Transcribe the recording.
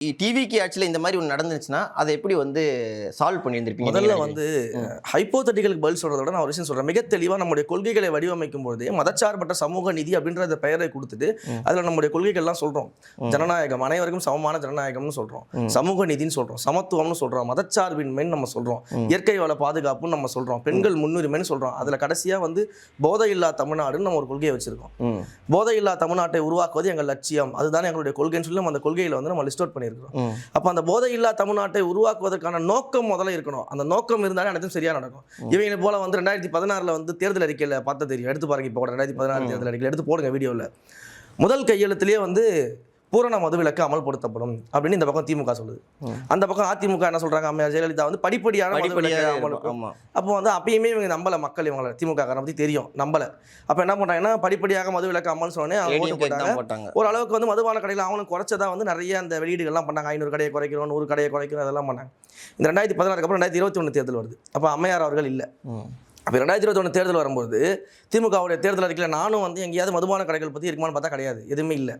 டிவிக்கு ஆட்சியில் இந்த மாதிரி ஒன்று நடந்துச்சுன்னா அதை எப்படி வந்து சால்வ் பண்ணியிருந்திருப்பீங்க? முதல்ல வந்து ஹைப்போதட்டிகளுக்கு பதில் சொல்கிறத விட நான் ஒரு விஷயம் சொல்கிறேன். மிக தெளிவாக நம்முடைய கொள்கைகளை வடிவமைக்கும் போதே மதச்சார்பற்ற சமூக நீதி அப்படின்ற பெயரை கொடுத்துட்டு அதில் நம்முடைய கொள்கைகள்லாம் சொல்கிறோம். ஜனநாயகம், அனைவருக்கும் சமமான ஜனநாயகம்னு சொல்கிறோம், சமூக நீதினு சொல்கிறோம், சமத்துவம்னு சொல்கிறோம், மதச்சார்பின்மைன்னு நம்ம சொல்கிறோம், இயற்கை வள பாதுகாப்புன்னு நம்ம சொல்கிறோம், பெண்கள் முன்னுரிமைன்னு சொல்கிறோம். அதில் கடைசியாக வந்து போதையில்லா தமிழ்நாடுன்னு நம்ம ஒரு கொள்கையை வச்சுருக்கோம். போதையில்லா தமிழ்நாட்டை உருவாக்குவது எங்கள் லட்சியம், அதுதான் எங்களுடைய கொள்கைன்னு சொல்லி நம்ம அந்த கொள்கையில் வந்து நம்ம லிஸ்ட் அவுட் பண்ணியிருக்கோம். அப்ப அந்த போதையில்லா தமிழ்நாட்டை உருவாக்குவதற்கான நோக்கம் முதல்ல இருக்கணும். அந்த நோக்கம் இருந்தாலே அனைத்தும் சரியா நடக்கும். இவங்க போல வந்து 2016 வந்து தேர்தல் அறிக்கையில் பார்த்தா தெரியும். எடுத்து பாருங்க, இப்போ 2016 தேர்தல் அறிக்கையில் எடுத்து போடுங்க வீடியோவில். முதல் கையெழுத்திலேயே வந்து பூரண மதுவிலக்கு அமல்படுத்தப்படும் அப்படின்னு இந்த பக்கம் திமுக சொல்லுது. அந்த பக்கம் அதிமுக என்ன சொல்றாங்க, அம்மையார் ஜெயலலிதா வந்து படிப்படியான மதுவிலக்கு அமல். அப்போ வந்து அப்பயுமே இவங்க நம்பல, மக்கள் இவங்களை திமுக பத்தி தெரியும் நம்பல. அப்ப என்ன பண்றாங்கன்னா படிப்படியாக மதுவிலக்கு அமல்னு சொன்னே அவங்க ஓட்டு போட்டாங்க. ஒரு அளவுக்கு வந்து மதுபான கடையில் அவங்களும் குறைச்சதா வந்து நிறைய அந்த வெளியீடுகள்லாம் பண்ணாங்க. 500 கடையை குறைக்கிறோம், 100 கடையை குறைக்கிறோம், அதெல்லாம் பண்ணாங்க. இந்த 2016 அப்புறம் 2021 தேர்தல் வருது. அப்போ அம்மையார் அவர்கள் இல்லை. அப்போ 2021 தேர்தல் வரும்போது திமுகவுடைய தேர்தல் அறிக்கையில் நானும் வந்து எங்கேயாவது மதுபான கடைகள் பற்றி இருக்குமான்னு பார்த்தா கிடையாது, எதுவுமே இல்லை.